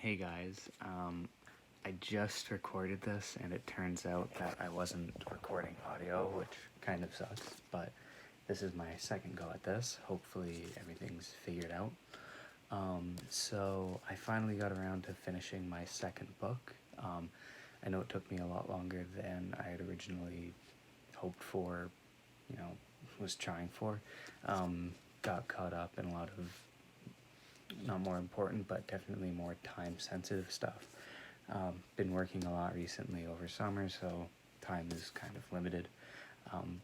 Hey guys, I just recorded this and it turns out that I wasn't recording audio, which kind of sucks, but this is my second go at this. Hopefully everything's figured out. So I finally got around to finishing my second book. I know it took me a lot longer than I had originally hoped for, was trying for. Got caught up in a lot of not more important, but definitely more time-sensitive stuff. Been working a lot recently over summer, so time is kind of limited.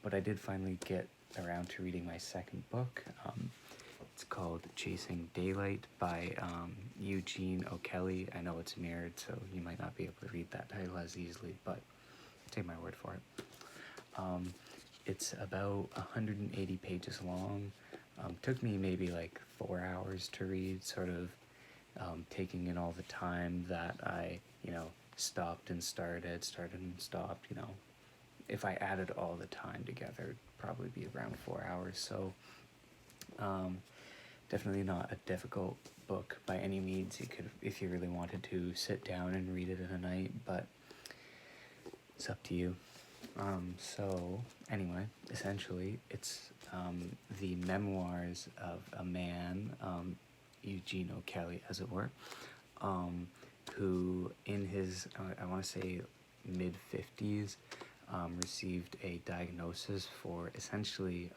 But I did finally get around to reading my second book. It's called Chasing Daylight by Eugene O'Kelly. I know it's mirrored, so you might not be able to read that title as easily, but take my word for it. It's about 180 pages long. Took me maybe like 4 hours to read, sort of taking in all the time that I, stopped and started and stopped, If I added all the time together, it'd probably be around 4 hours. So definitely not a difficult book by any means. You could, if you really wanted to, sit down and read it in a night, but it's up to you. So anyway, essentially, it's the memoirs of a man, Eugene O'Kelly, as it were, who in his, I want to say, mid-50s, received a diagnosis for essentially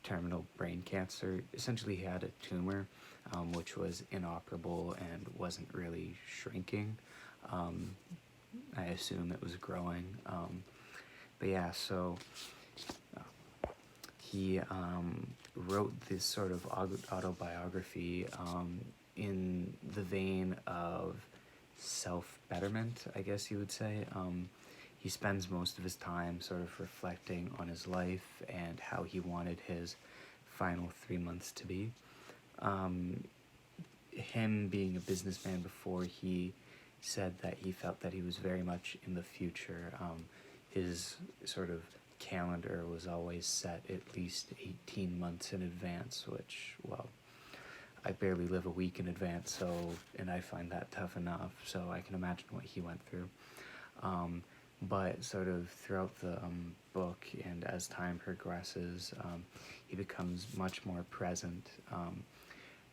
terminal brain cancer. Essentially, he had a tumor, which was inoperable and wasn't really shrinking. I assume it was growing. But yeah, so he wrote this sort of autobiography in the vein of self-betterment, I guess you would say. He spends most of his time sort of reflecting on his life and how he wanted his final 3 months to be. Him being a businessman before, he said that he felt that he was very much in the future. His sort of calendar was always set at least 18 months in advance, which, well, I barely live a week in advance, and I find that tough enough, so I can imagine what he went through. But sort of throughout the book and as time progresses, he becomes much more present,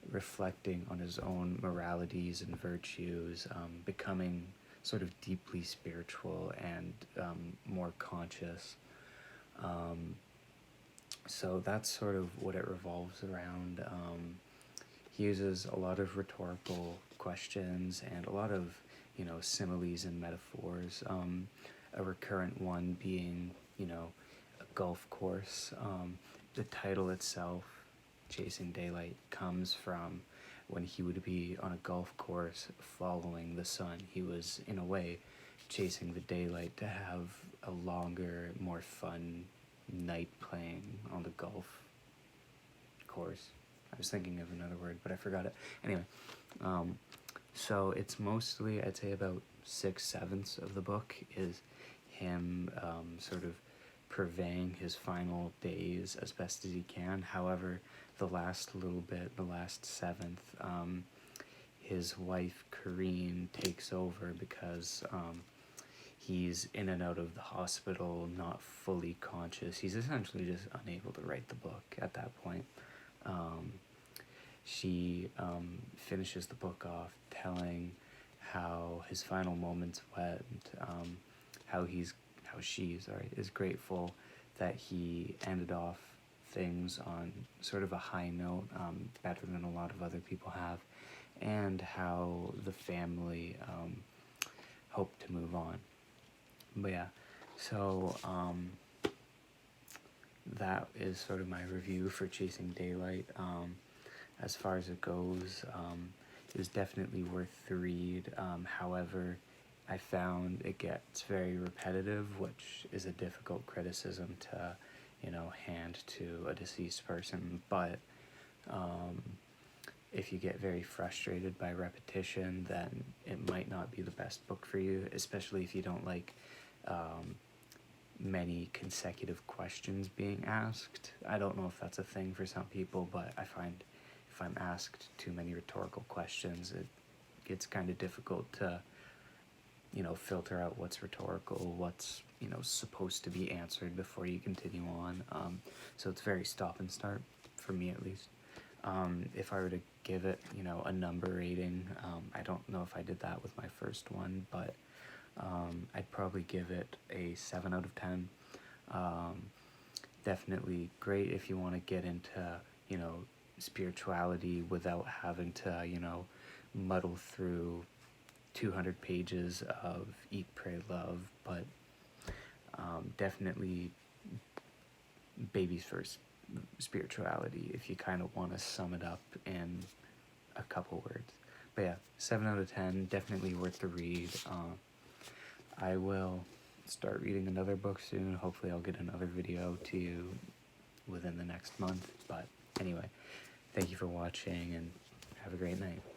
reflecting on his own moralities and virtues, becoming sort of deeply spiritual and more conscious. So that's sort of what it revolves around. He uses a lot of rhetorical questions and a lot of, similes and metaphors. A recurrent one being, a golf course. The title itself, Chasing Daylight, comes from when he would be on a golf course following the sun. He was, in a way, chasing the daylight to have a longer, more fun night playing on the golf course. I was thinking of another word, but I forgot it. Anyway, so it's mostly, I'd say about 6/7 of the book is him sort of purveying his final days as best as he can. However, the last little bit, the last seventh, his wife Corrine takes over because he's in and out of the hospital, not fully conscious. He's essentially just unable to write the book at that point. She finishes the book off telling how his final moments went, how she is grateful that he ended off things on sort of a high note, better than a lot of other people have, and how the family hoped to move on. But yeah, so that is sort of my review for Chasing Daylight. As far as it goes, it was definitely worth the read. However, I found it gets very repetitive, which is a difficult criticism to, hand to a deceased person. But if you get very frustrated by repetition, then it might not be the best book for you, especially if you don't like many consecutive questions being asked. I don't know if that's a thing for some people, but I find if I'm asked too many rhetorical questions, it it's kind of difficult to, you know, filter out what's rhetorical, what's, you know, supposed to be answered before you continue on. So it's very stop and start, for me at least. If I were to give it, you know, a number rating, I don't know if I did that with my first one, but I'd probably give it a 7 out of 10. Definitely great if you want to get into, you know, spirituality without having to, you know, muddle through 200 pages of Eat, Pray, Love, but definitely baby's first spirituality if you kind of want to sum it up in a couple words. But yeah, 7 out of 10, definitely worth the read. I will start reading another book soon. Hopefully I'll get another video to you within the next month. But anyway, thank you for watching and have a great night.